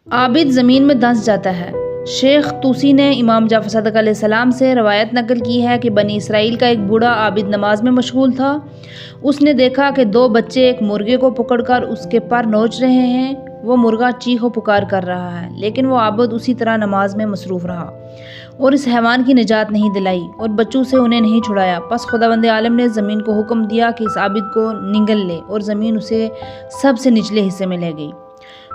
आबिद ज़मीन में धंस जाता है। शेख तूसी ने इमाम जाफ़र सदक़ अलैहिस्सलाम से रवायत नकल की है कि बनी इसराइल का एक बूढ़ा आबिद नमाज में मशगूल था। उसने देखा कि दो बच्चे एक मुर्गे को पकड़कर उसके पर नोच रहे हैं। वो मुर्गा चीखो पुकार कर रहा है, लेकिन वो आबिद उसी तरह नमाज में मसरूफ़ रहा और इस हैवान की निजात नहीं दिलाई और बच्चों से उन्हें नहीं छुड़ाया। बस खुदावंद आलम ने ज़मीन को हुक्म दिया कि इस आबिद को निगल ले, और ज़मीन उसे सबसे निचले हिस्से में ले गई।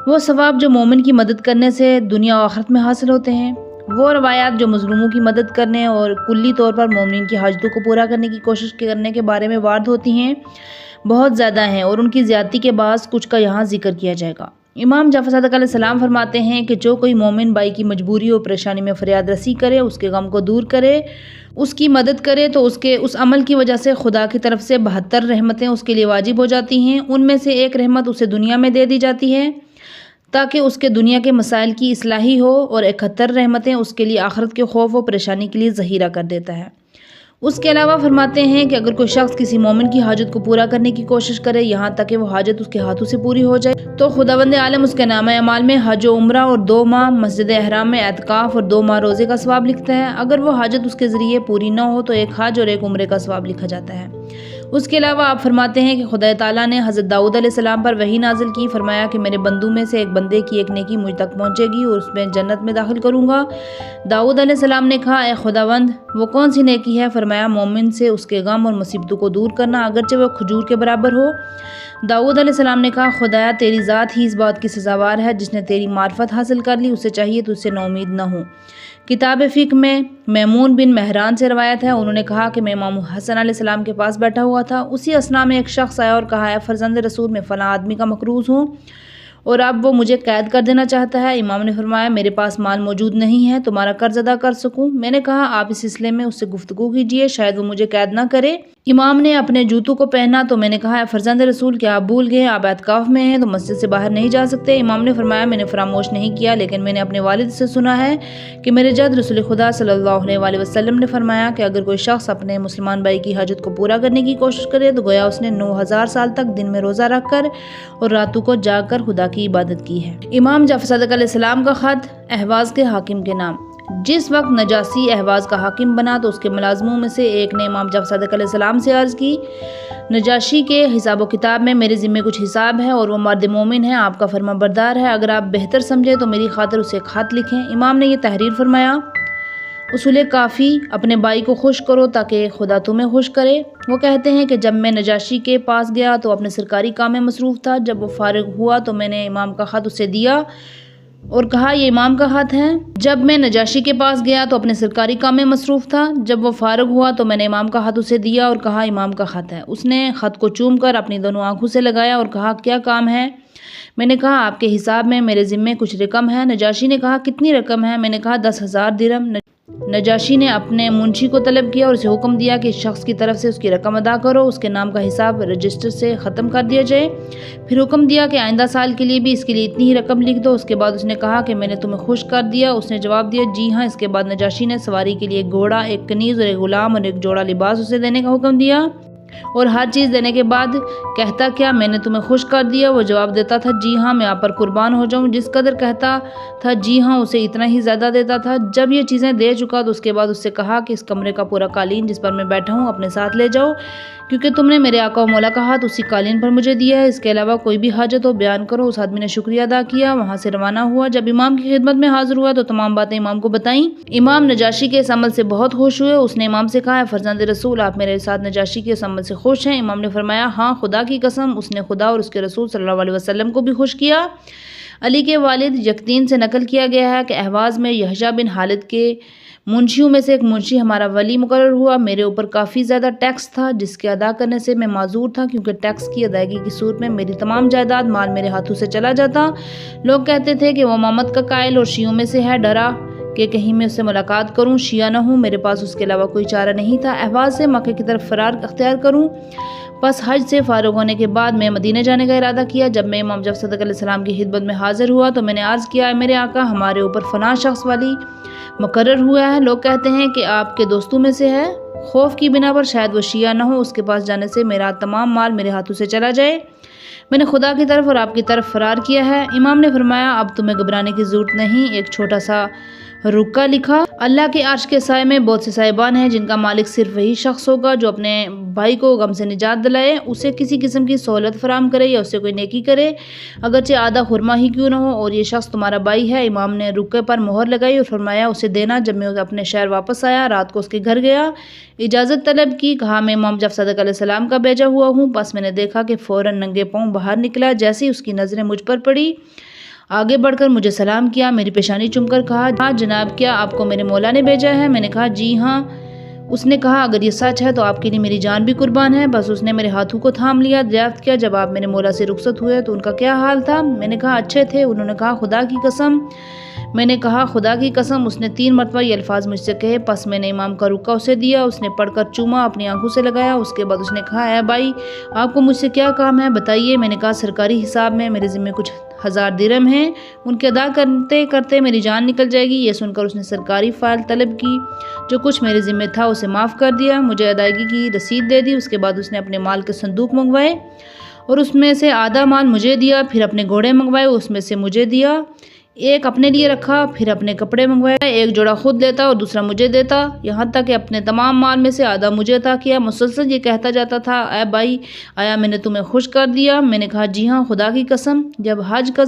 वो सवाब जो मोमिन की मदद करने से दुनिया और आखिरत में हासिल होते हैं, वो रवायात जो मजलूमों की मदद करने और कुल्ली तौर पर मोमिन की हाजतों को पूरा करने की कोशिश करने के बारे में वार्द होती हैं, बहुत ज़्यादा हैं और उनकी ज़्यादती के बाद कुछ का यहाँ जिक्र किया जाएगा। इमाम जाफ़र सदक़ अलैहिस्सलाम फरमाते हैं कि जो कोई मोमिन भाई की मजबूरी और परेशानी में फरियाद रसी करे, उसके गम को दूर करे, उसकी मदद करे, तो उसके उस अमल की वजह से खुदा की तरफ से 72 रहमतें उसके लिए वाजिब हो जाती हैं। उनमें से एक रहमत उसे दुनिया में दे दी जाती है ताकि उसके दुनिया के मसाइल की इस्लाही हो, और 71 रहमतें उसके लिए आखिरत के खौफ और परेशानी के लिए ज़हीरा कर देता है। उसके अलावा फरमाते हैं कि अगर कोई शख्स किसी मोमिन की हाजत को पूरा करने की कोशिश करे, यहाँ तक कि वो हाजत उसके हाथों से पूरी हो जाए, तो खुदावंद आलम उसके नाम अमाल में हज व उम्रा और 2 माह मस्जिद अहराम में एतकाफ और 2 माह रोज़े का सवाब लिखता है। अगर वो हाजत उसके ज़रिए पूरी न हो तो एक हज और एक उम्रे का सवाब लिखा जाता है। उसके अलावा आप फरमाते हैं कि खुदा ताला ने हज़रत दाऊद अलैहिस्सलाम पर वही नाजिल की, फरमाया कि मेरे बंदों में से एक बंदे की एक नेकी मुझ तक पहुँचेगी और उसमें जन्नत में दाखिल करूँगा। दाऊद अलैहिस्सलाम ने कहा, ए खुदावंद, वो कौन सी नेकी है? फरमाया, मोमिन से उसके गम और मुसीबतों को दूर करना, अगरचे वो खजूर के बराबर हो। दाऊद अलैहिस्सलाम ने कहा, खुदाया तेरी ज़ात ही इस बात की सज़ावार है, जिसने तेरी मार्फत हासिल कर ली, उसे चाहिए तो उससे नाउमीद न हो। किताब फ़िक़्ह में मैमून बिन महरान से रवायत है, उन्होंने कहा कि मैं इमाम हसन अलैहिस्सलाम के पास बैठा हुआ था। उसी असना में एक शख्स आया और कहा, है फर्जंद रसूल, मैं फ़लाँ आदमी का मकरूज़ हूँ और अब वो मुझे कैद कर देना चाहता है। इमाम ने फरमाया, मेरे पास माल मौजूद नहीं है तुम्हारा कर्ज अदा कर सकूं। मैंने कहा, आप इस सिलसिले में उससे गुफ्तगू कीजिए, शायद वो मुझे कैद ना करे। इमाम ने अपने जूतों को पहना तो मैंने कहा, फर्जंद रसूल, क्या आप भूल गए आप एतकाफ में हैं तो मस्जिद से बाहर नहीं जा सकते? इमाम ने फरमाया, मैंने फरामोश नहीं किया, लेकिन मैंने अपने वालिद से सुना है कि मेरे जद रसूल खुदा सल्लल्लाहु अलैहि वसल्लम ने फरमाया कि अगर कोई शख्स अपने मुसलमान भाई की हाजत को पूरा करने की कोशिश करे तो गोया उसने 9000 साल तक दिन में रोज़ा रखकर और रातों को जाग कर खुदा की इबादत की है। इमाम जाफ़र सदक़ अलैहिस्सलाम का ख़त अहवाज़ के हाकिम के नाम। जिस वक्त नजासी अहवाज़ का हाकिम बना तो उसके मुलाजमों में से एक ने इमाम जाफ़र सदक़ अलैहिस्सलाम से अर्ज़ की, नजाशी के हिसाब व किताब में मेरे ज़िम्मे कुछ हिसाब है और वो मर्द मोमिन है, आपका फरमाबरदार है। अगर आप बेहतर समझे तो मेरी खातिर उसे ख़त लिखें। इमाम ने यह तहरीर फरमाया, उसूले काफ़ी, अपने भाई को खुश करो ताकि खुदा तुम्हें खुश करे। वो कहते हैं कि जब मैं नजाशी के पास गया तो अपने सरकारी काम में मसरूफ़ था। जब वो फारिग हुआ तो मैंने इमाम का ख़त उसे दिया और कहा, ये इमाम का ख़त है। जब मैं नजाशी के पास गया तो अपने सरकारी काम में मसरूफ़ था। जब वो फारिग हुआ तो मैंने इमाम का ख़त उसे दिया और कहा, इमाम का ख़त है। उसने ख़त को चूम कर अपनी दोनों आँखों से लगाया और कहा, क्या काम है? मैंने कहा, आपके हिसाब में मेरे ज़िम्मे कुछ रकम है। नजाशी ने कहा, कितनी रकम है? मैंने कहा, 10,000 दिरहम। नजाशी ने अपने मुंशी को तलब किया और उसे हुक्म दिया कि इस शख्स की तरफ से उसकी रकम अदा करो, उसके नाम का हिसाब रजिस्टर से ख़त्म कर दिया जाए। फिर हुक्म दिया कि आइंदा साल के लिए भी इसके लिए इतनी ही रकम लिख दो। उसके बाद उसने कहा कि मैंने तुम्हें खुश कर दिया। उसने जवाब दिया, जी हाँ। इसके बाद नजाशी ने सवारी के लिए एक घोड़ा, एक कनीज़ और एक गुलाम और एक जोड़ा लिबास उसे देने का हुक्म दिया और हर चीज़ देने के बाद कहता, क्या मैंने तुम्हें खुश कर दिया? वो जवाब देता था, जी हाँ, मैं आप पर कुर्बान हो जाऊँ। जिस कदर कहता था जी हाँ, उसे इतना ही ज़्यादा देता था। जब ये चीज़ें दे चुका तो उसके बाद उससे कहा कि इस कमरे का पूरा कालीन जिस पर मैं बैठा हूँ अपने साथ ले जाओ, क्योंकि तुमने मेरे आका व मौला का हाथ उसी कालीन पर मुझे दिया है। इसके अलावा कोई भी हाजत हो बयान करो। उस आदमी ने शुक्रिया अदा किया, वहाँ से रवाना हुआ। जब इमाम की खिदमत में हाजिर हुआ तो तमाम बातें इमाम को बताईं। इमाम नजाशी के इस अमल से बहुत खुश हुए। उसने इमाम से कहा, फर्जंद रसूल, आप मेरे साथ नजाशी के इस अमल से खुश हैं? इमाम ने फरमाया, हाँ, खुदा की कसम, उसने खुदा और उसके रसूल सल्लल्लाहु अलैहि वसल्लम को भी खुश किया। अली के वालिद यकीन से नकल किया गया है कि अहवाज़ में यहजा बिन हालिद के मुंशियों में से एक मुंशी हमारा वली मुकर्रर हुआ। मेरे ऊपर काफ़ी ज़्यादा टैक्स था जिसके अदा करने से मैं माजूर था, क्योंकि टैक्स की अदायगी की सूरत में मेरी तमाम जायदाद माल मेरे हाथों से चला जाता। लोग कहते थे कि वह मोहम्मद का कायल और शियों में से है। डरा कि कहीं मैं उससे मुलाकात करूं, शिया न हूं। मेरे पास उसके अलावा कोई चारा नहीं था अहवाज़ से मक्के की तरफ फ़रार अख्तियार करूं। बस हज से फ़ारुग होने के बाद मैं मदीने जाने का इरादा किया। जब मैं इमाम जाफ़र सदक़ अलैहिस्सलाम की खिदमत में हाजिर हुआ तो मैंने अर्ज़ किया, मेरे आका, हमारे ऊपर फ़ना शख्स वाली मुकर्रर हुआ है। लोग कहते हैं कि आपके दोस्तों में से है। खौफ की बिना पर शायद वो शिया न हो, उसके पास जाने से मेरा तमाम माल मेरे हाथों से चला जाए। मैंने खुदा की तरफ और आपकी तरफ फ़रार किया है। इमाम ने फरमाया, अब तुम्हें घबराने की ज़रूरत नहीं। एक छोटा सा रुका लिखा, अल्लाह के अर्श के साए में बहुत से साहिबान हैं जिनका मालिक सिर्फ वही शख्स होगा जो अपने भाई को गम से निजात दिलाए, उसे किसी किस्म की सहूलत फराम करे या उससे कोई नेकी करे, अगरचे आधा खुरमा ही क्यों ना हो, और ये शख्स तुम्हारा भाई है। इमाम ने रुके पर मोहर लगाई और फरमाया, उसे देना। जब मैं अपने शहर वापस आया, रात को उसके घर गया, इजाज़त तलब की, कहा मैं इमाम जाफ़र सदक़ अलैहिस्सलाम का भेजा हुआ हूँ। बस मैंने देखा कि फ़ौरन नंगे पाँव बाहर निकला। जैसे ही उसकी नज़रें मुझ पर पड़ी, आगे बढ़कर मुझे सलाम किया, मेरी पेशानी चूमकर कहा, हाँ जनाब, क्या आपको मेरे मौला ने भेजा है? मैंने कहा, जी हाँ। उसने कहा, अगर ये सच है तो आपके लिए मेरी जान भी कुर्बान है। बस उसने मेरे हाथों को थाम लिया। दरियाफ्त किया, जब आप मेरे मौला से रुखसत हुए तो उनका क्या हाल था? मैंने कहा, अच्छे थे। उन्होंने कहा, खुदा की कसम। मैंने कहा, खुदा की कसम। उसने 3 मरतबा ये अल्फाज मुझसे कहे। बस मैंने इमाम का रुका उसे दिया। उसने पढ़कर चूमा, अपनी आंखों से लगाया। उसके बाद उसने कहा, ऐ भाई, आपको मुझसे क्या काम है, बताइए। मैंने कहा, सरकारी हिसाब में मेरे ज़िम्मे कुछ 1000 दिरहम हैं, उनके अदा करते करते मेरी जान निकल जाएगी। ये सुनकर उसने सरकारी फ़ाइल तलब की। जो कुछ मेरे ज़िम्मे था उसे माफ़ कर दिया, मुझे अदायगी की रसीद दे दी। उसके बाद उसने अपने माल के संदूक मंगवाए और उसमें से आधा माल मुझे दिया। फिर अपने घोड़े मंगवाए, उसमें से मुझे दिया। एक अपने लिए रखा, फिर अपने कपड़े मंगवाए। एक जोड़ा खुद लेता और दूसरा मुझे देता, यहाँ तक कि अपने तमाम माल में से आधा मुझे अता किया। मुसलसल ये कहता जाता था, ऐ भाई, आया मैंने तुम्हें खुश कर दिया? मैंने कहा, जी हाँ, खुदा की कसम। जब हज का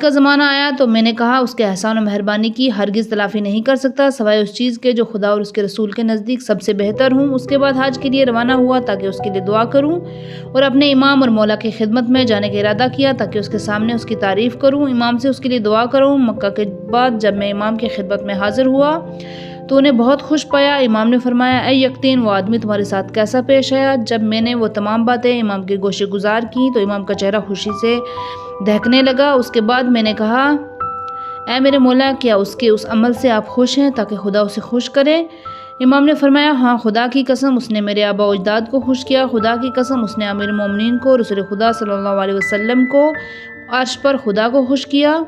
ज़माना आया तो मैंने कहा, उसके एहसान और मेहरबानी की हरगिज़ तलाफ़ी नहीं कर सकता सवाए उस चीज़ के जो खुदा और उसके रसूल के नज़दीक सबसे बेहतर हूँ। उसके बाद हज के लिए रवाना हुआ ताकि उसके लिए दुआ करूँ और अपने इमाम और मौला की खिदमत में जाने का इरादा किया ताकि उसके सामने उसकी तारीफ़ करूँ, इमाम से उसके लिए दुआ करूँ। मक्का के बाद जब मैं इमाम की खिदमत में हाज़िर हुआ तो उन्हें बहुत खुश पाया। इमाम ने फरमाया, ऐ यकीन, वो आदमी तुम्हारे साथ कैसा पेश आया? जब मैंने वो तमाम बातें इमाम के गोशे गुजार की तो इमाम का चेहरा खुशी से दहकने लगा। उसके बाद मैंने कहा, ऐ मेरे मौला, क्या उसके उस अमल से आप खुश हैं ताकि खुदा उसे खुश करे? इमाम ने फरमाया, हाँ, खुदा की कसम उसने मेरे आबा व अजदाद को खुश किया। खुदा की कसम उसने अमीर मोमिनीन को, रसूल खुदा सल्लल्लाहु अलैहि वसल्लम को, अर्श पर खुदा को खुश किया।